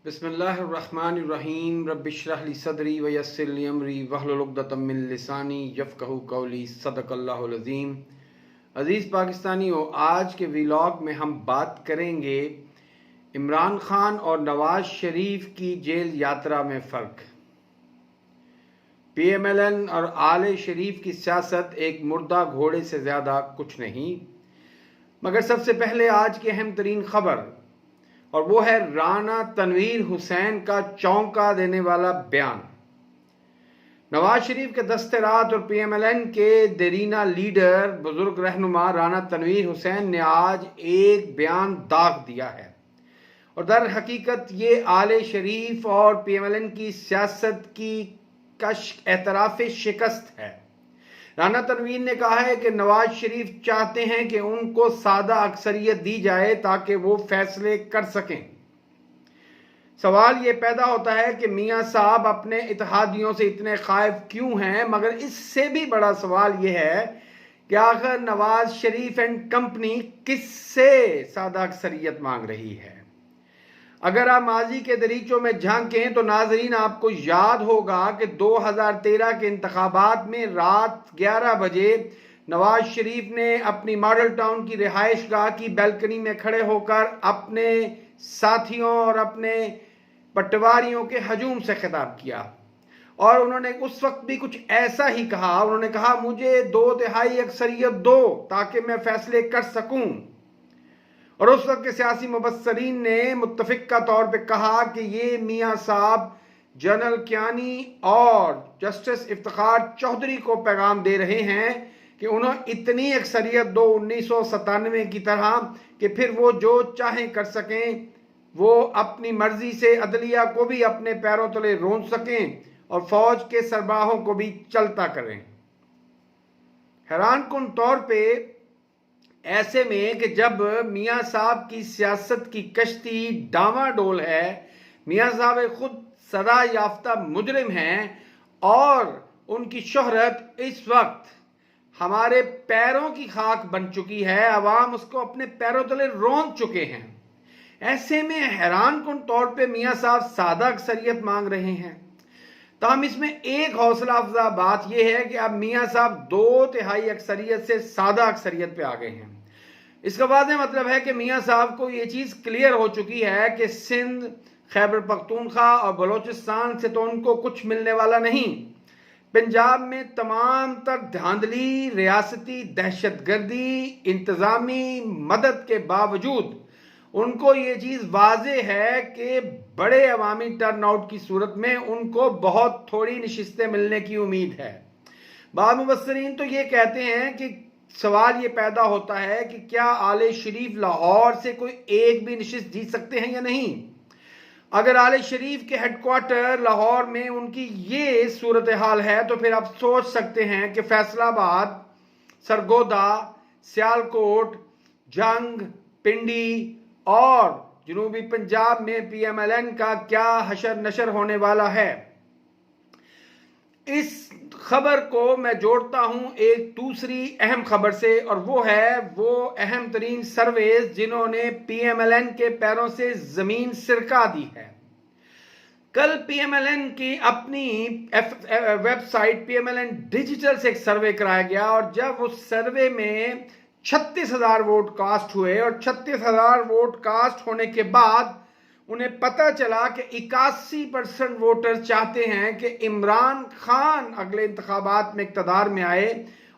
बिस्मिल्लाहिर्रहमानिर्रहीम रब्बिश्रह ली सदरी व यस्सिर ली अमरी वहलुल उक़दतम मिन लिसानी यफ़क़हू क़ौली सदक़ल्लाहुल अज़ीम। अज़ीज़ पाकिस्तानियों, आज के व्लॉग में हम बात करेंगे इमरान खान और नवाज शरीफ की जेल यात्रा में फ़र्क। PMLN और आले शरीफ की सियासत एक मुर्दा घोड़े से ज़्यादा कुछ नहीं। मगर सबसे पहले आज की अहम तरीन खबर, और वो है राना तनवीर हुसैन का चौंका देने वाला बयान। नवाज शरीफ के दस्ते रात और PMLN के देरीना लीडर बुजुर्ग रहनुमा राना तनवीर हुसैन ने आज एक बयान दाग दिया है, और दर हकीकत ये आले शरीफ और PMLN की सियासत की एतराफ़ शिकस्त है। राना तनवीर ने कहा है कि नवाज शरीफ चाहते हैं कि उनको सादा अक्सरियत दी जाए ताकि वो फैसले कर सकें। सवाल ये पैदा होता है कि मियां साहब अपने इत्तेहादियों से इतने खाइफ क्यों हैं, मगर इससे भी बड़ा सवाल ये है कि आखिर नवाज शरीफ एंड कंपनी किससे सादा अक्सरियत मांग रही है। अगर आप माजी के दरीचों में झांकें तो नाजरीन, आपको याद होगा कि 2013 के इंतखाबात में रात 11 बजे नवाज शरीफ ने अपनी मॉडल टाउन की रिहाइश गाह की बैल्कनी में खड़े होकर अपने साथियों और अपने पटवारियों के हजूम से खिताब किया, और उन्होंने उस वक्त भी कुछ ऐसा ही कहा। उन्होंने कहा, मुझे 2/3 अक्सरियत दो ताकि मैं फैसले कर सकूं। और उस वक्त के सियासी मुबस्सरीन ने मुत्तफिका तौर पे कहा कि ये मियां साहब जनरल कियानी और जस्टिस इफ्तिखार चौधरी को पैगाम दे रहे हैं कि उन्हें इतनी अक्सरियत दो 1997 की तरह कि फिर वो जो चाहें कर सकें, वो अपनी मर्जी से अदलिया को भी अपने पैरों तले रोंद सकें और फौज के सरबराहों को भी चलता करें। हैरान कुन तौर पे ऐसे में कि जब मियां साहब की सियासत की कश्ती डामाडोल है, मियां साहब खुद सदा याफ्ता मुजरिम हैं और उनकी शोहरत इस वक्त हमारे पैरों की खाक बन चुकी है, अवाम उसको अपने पैरों तले रोंद चुके हैं। ऐसे में हैरान कुन तौर पे मियां साहब सादा अक्सरियत मांग रहे हैं। तो हम इसमें एक हौसला अफजा बात यह है कि अब मियां साहब 2/3 अक्सरियत से सादा अक्सरियत पे आ गए हैं। इसका वाज़ेह मतलब है कि मियां साहब को यह चीज क्लियर हो चुकी है कि सिंध, खैबर पख्तूनख्वा और बलोचिस्तान से तो उनको कुछ मिलने वाला नहीं। पंजाब में तमाम तर धांधली, रियासती दहशतगर्दी, इंतजामी मदद के बावजूद उनको ये चीज वाज़ेह है कि बड़े अवामी टर्नआउट की सूरत में उनको बहुत थोड़ी नशिस्तें मिलने की उम्मीद है। बाद मुबस्सरीन तो ये कहते हैं कि सवाल ये पैदा होता है कि क्या आले शरीफ लाहौर से कोई एक भी नशिस्त जीत सकते हैं या नहीं। अगर आले शरीफ के हेडक्वार्टर लाहौर में उनकी ये सूरत हाल है तो फिर आप सोच सकते हैं कि फैसलाबाद, सरगोदा, सियालकोट, जंग, पिंडी और जनूबी पंजाब में PMLN का क्या हशर नशर होने वाला है। इस खबर को मैं जोड़ता हूं एक दूसरी अहम खबर से, और वो है वो अहम तरीन सर्वेज जिन्होंने PMLN के पैरों से जमीन सिरका दी है। कल PMLN की अपनी वेबसाइट PMLN डिजिटल से एक सर्वे कराया गया, और जब उस सर्वे में 36,000 वोट कास्ट हुए, और 36,000 वोट कास्ट होने के बाद उन्हें पता चला कि 81% वोटर चाहते हैं कि इमरान खान अगले इंतखाबात में इक़्तिदार में आए,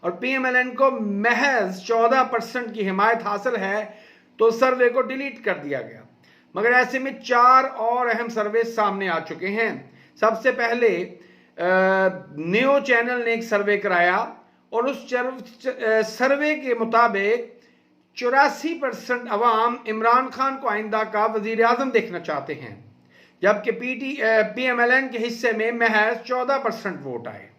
और PMLN को महज 14% की हिमायत हासिल है, तो सर्वे को डिलीट कर दिया गया। मगर ऐसे में 4 और अहम सर्वे सामने आ चुके हैं। सबसे पहले न्यू चैनल ने एक सर्वे कराया, और उस सर्वे के मुताबिक 84% अवाम इमरान खान को आइंदा का वजीर आजम देखना चाहते हैं, जबकि PMLN के हिस्से में महज 14% वोट आए।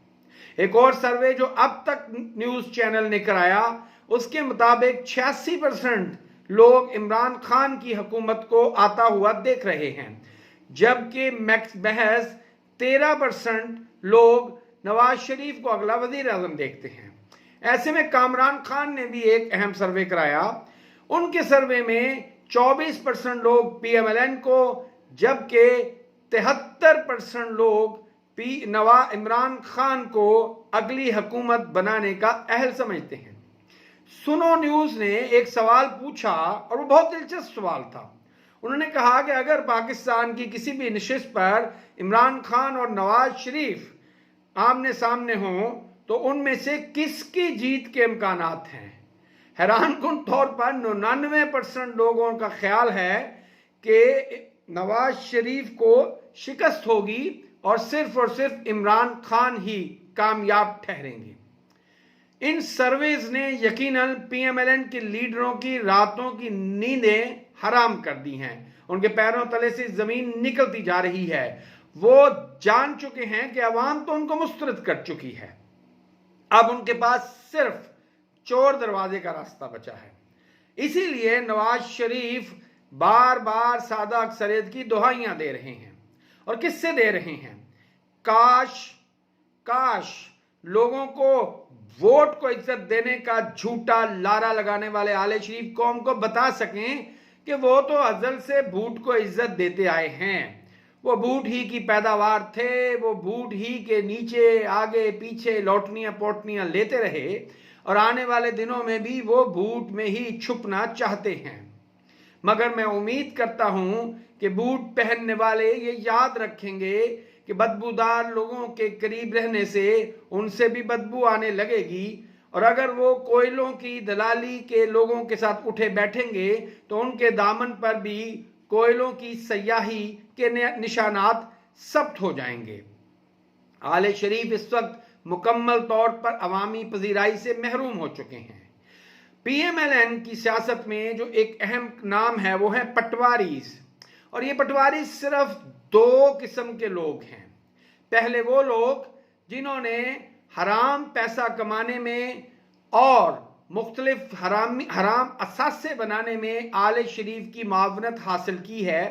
एक और सर्वे जो अब तक न्यूज चैनल ने कराया, उसके मुताबिक 86% लोग इमरान खान की हुकूमत को आता हुआ देख रहे हैं, जबकि महज 13% लोग नवाज शरीफ को अगला वजीर आजम देखते हैं। ऐसे में कामरान खान ने भी एक अहम सर्वे कराया। उनके सर्वे में 24% लोग PMLN को जबकि 73% लोग इमरान खान को अगली हुकूमत बनाने का अहल समझते हैं। सुनो न्यूज ने एक सवाल पूछा और वो बहुत दिलचस्प सवाल था। उन्होंने कहा कि अगर पाकिस्तान की किसी भी नशिस्त पर इमरान खान और नवाज शरीफ आमने सामने हों तो उनमें से किसकी जीत के इम्कानात हैं। हैरानकुन तौर पर 99% लोगों का ख्याल है कि नवाज शरीफ को शिकस्त होगी और सिर्फ इमरान खान ही कामयाब ठहरेंगे। इन सर्वेज ने यकीनन पीएमएलएन के लीडरों की रातों की नींदें हराम कर दी हैं। उनके पैरों तले से जमीन निकलती जा रही है। वो जान चुके हैं कि अवाम तो उनको मुस्तरद कर चुकी है। अब उनके पास सिर्फ चोर दरवाजे का रास्ता बचा है। इसीलिए नवाज शरीफ बार बार सादा अक्सरियत की दुहाइयां दे रहे हैं। और किससे दे रहे हैं? काश लोगों को वोट को इज्जत देने का झूठा लारा लगाने वाले आले शरीफ कौम को बता सकें कि वो तो अजल से बूट को इज्जत देते आए हैं। वो बूट ही की पैदावार थे। वो बूट ही के नीचे आगे पीछे लौटनियां पोटनियां लेते रहे और आने वाले दिनों में भी वो बूट में ही छुपना चाहते हैं। मगर मैं उम्मीद करता हूं कि बूट पहनने वाले ये याद रखेंगे कि बदबूदार लोगों के करीब रहने से उनसे भी बदबू आने लगेगी और अगर वो कोयलों की दलाली के लोगों के साथ उठे बैठेंगे तो उनके दामन पर भी कोयलों की सयाही के निशानात सब्त हो जाएंगे। आले शरीफ इस वक्त मुकम्मल तौर पर अवामी पजीराई से महरूम हो चुके हैं। पीएमएलएन की सियासत में जो एक अहम नाम है वो है पटवारीज। और ये पटवारी सिर्फ दो किस्म के लोग हैं। पहले वो लोग जिन्होंने हराम पैसा कमाने में और मुख्तलिफ हराम असासे बनाने में आले शरीफ की मावनत हासिल की है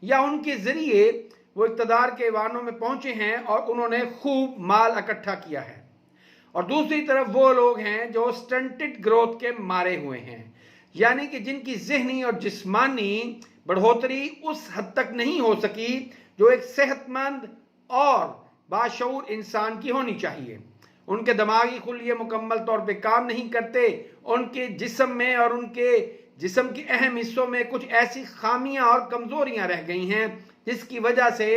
या उनके जरिए वो इक़्तिदार के ऐवानों में पहुंचे हैं और उन्होंने खूब माल इकट्ठा किया है। और दूसरी तरफ वो लोग हैं जो स्टंटेड ग्रोथ के मारे हुए हैं, यानी कि जिनकी ज़हनी और जिस्मानी बढ़ोतरी उस हद तक नहीं हो सकी जो एक सेहतमंद और बाशऊर इंसान की होनी चाहिए। उनके दिमागी खुलिये मुकम्मल तौर पे काम नहीं करते। उनके जिस्म में और उनके जिस्म के अहम हिस्सों में कुछ ऐसी खामियां और कमजोरियां रह गई हैं जिसकी वजह से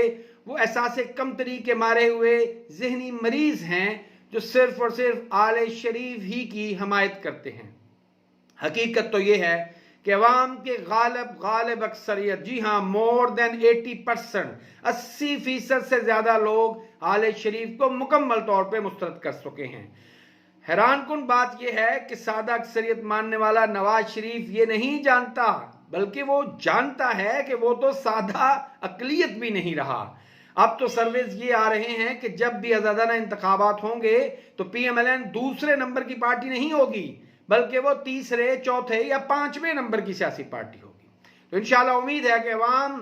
वो एहसासे कमतरी के मारे हुए जहनी मरीज हैं जो सिर्फ और सिर्फ आले शरीफ ही की हमायत करते हैं। हकीकत तो ये है कि अवाम के गालिब अक्सरियत, जी हाँ, मोर देन 80%, 80% से ज्यादा लोग आले शरीफ को मुकम्मल तौर पे मुस्तरद कर चुके हैं। हैरानकुन बात यह है कि सादा अक्सरियत मानने वाला नवाज शरीफ ये नहीं जानता, बल्कि वो जानता है कि वो तो सादा अकलियत भी नहीं रहा। अब तो सर्वेज ये आ रहे हैं कि जब भी आज़ादाना इंतखाबात होंगे तो पीएमएलएन दूसरे नंबर की पार्टी नहीं होगी, बल्कि वो तीसरे, चौथे या पांचवें नंबर की सियासी पार्टी होगी। तो इंशाल्लाह उम्मीद है कि अवाम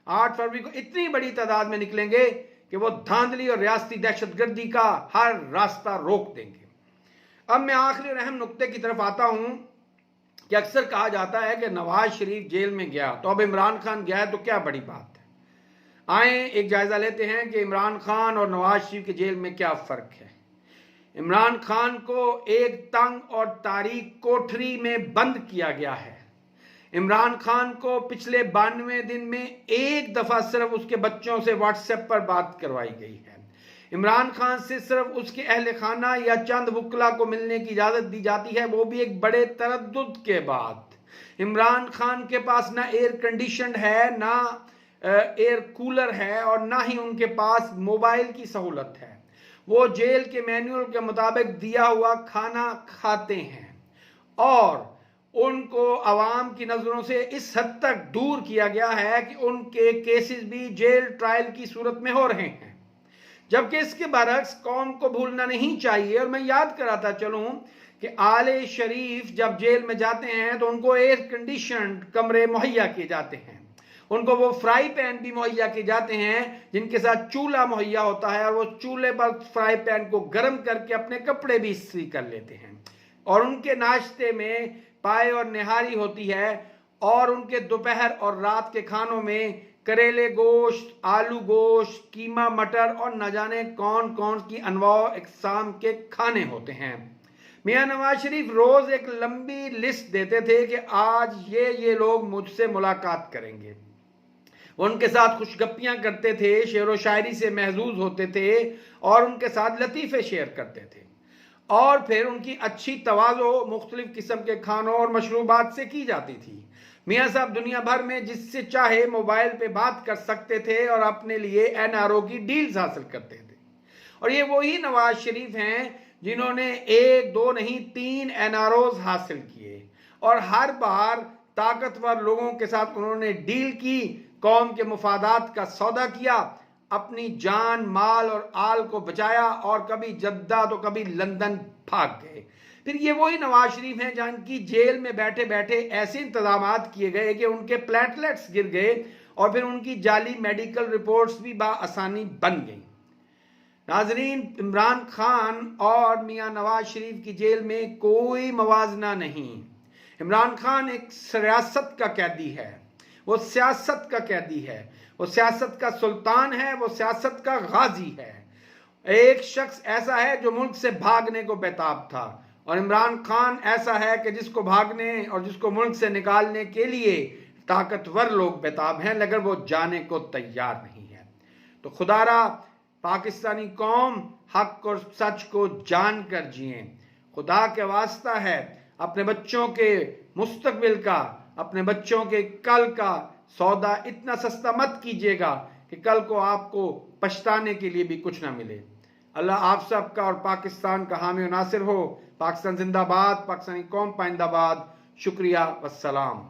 8 फरवरी को इतनी बड़ी तादाद में निकलेंगे कि वो धांधली और रियासती दहशतगर्दी का हर रास्ता रोक देंगे। अब मैं आखिरी और अहम नुक्ते की तरफ आता हूं कि अक्सर कहा जाता है कि नवाज शरीफ जेल में गया तो अब इमरान खान गया है तो क्या बड़ी बात है। आए एक जायजा लेते हैं कि इमरान खान और नवाज शरीफ के जेल में क्या फर्क है। इमरान खान को एक तंग और तारीक कोठरी में बंद किया गया है। इमरान खान को पिछले 92 दिन में एक दफा सिर्फ उसके बच्चों से व्हाट्सएप पर बात करवाई गई है। इमरान खान से सिर्फ उसके अहले खाना या चंद वकला को मिलने की इजाजत दी जाती है, वो भी एक बड़े तरद्दुद के बाद। इमरान खान के पास ना एयर कंडीशन है, ना एयर कूलर है और ना ही उनके पास मोबाइल की सहूलत है। वो जेल के मैनुअल के मुताबिक दिया हुआ खाना खाते हैं और उनको अवाम की नजरों से इस हद तक दूर किया गया है कि उनके केसेस भी जेल ट्रायल की सूरत में हो रहे हैं। जबकि इसके बरक्स कौम को भूलना नहीं चाहिए, और मैं याद कराता चलूं कि आले शरीफ जब जेल में जाते हैं तो उनको एयर कंडीशनड कमरे मुहैया किए जाते हैं। उनको वो फ्राई पैन भी मुहैया किए जाते हैं जिनके साथ चूल्हा मुहैया होता है और वो चूल्हे पर फ्राई पैन को गर्म करके अपने कपड़े भी इस्त्री कर लेते हैं। और उनके नाश्ते में पाए और निहारी होती है और उनके दोपहर और रात के खानों में करेले गोश्त, आलू गोश्त, कीमा मटर और न जाने कौन कौन की अनवा इकसाम के खाने होते हैं। मियां नवाज शरीफ रोज एक लंबी लिस्ट देते थे कि आज ये लोग मुझसे मुलाकात करेंगे। वो उनके साथ खुशगप्पियां करते थे, शेर व शायरी से महजूज होते थे और उनके साथ लतीफ़े शेयर करते थे। और फिर उनकी अच्छी तवाज़ो मुख्तलिफ किस्म के खानों और मशरूबात से की जाती थी। मियाँ साहब दुनिया भर में जिससे चाहे मोबाइल पे बात कर सकते थे और अपने लिए NRO की डील्स हासिल करते थे। और ये वही नवाज शरीफ हैं जिन्होंने 1, 2 नहीं 3 NROs हासिल किए और हर बार ताकतवर लोगों के साथ उन्होंने डील की, कौम के मुफादात का सौदा किया, अपनी जान माल और आल को बचाया और कभी जद्दा तो कभी लंदन भाग गए। फिर ये वही नवाज शरीफ हैं जिनकी जेल में बैठे बैठे ऐसे इंतजामात किए गए कि उनके प्लेटलेट्स गिर गए और फिर उनकी जाली मेडिकल रिपोर्ट्स भी बाआसानी बन गई। नाजरीन, इमरान खान और मियां नवाज शरीफ की जेल में कोई मवाजना नहीं। इमरान खान एक सियासत का कैदी है, वो सियासत का कैदी है, वो सियासत का सुल्तान है, वो सियासत का गाजी है। एक शख्स ऐसा है जो मुल्क से भागने को बेताब था और इमरान खान ऐसा है कि जिसको भागने और जिसको मुल्क से निकालने के लिए ताकतवर लोग बेताब हैं, लेकिन वो जाने को तैयार नहीं है। तो खुदारा पाकिस्तानी कौम हक और सच को जान कर जिए। खुदा के वास्ता है, अपने बच्चों के मुस्तकबिल का, अपने बच्चों के कल का सौदा इतना सस्ता मत कीजिएगा कि कल को आपको पछताने के लिए भी कुछ ना मिले। अल्लाह आप सब का और पाकिस्तान का हामी और नासिर हो। पाकिस्तान जिंदाबाद, पाकिस्तानी कौम पाइंदाबाद। शुक्रिया, वस्सलाम।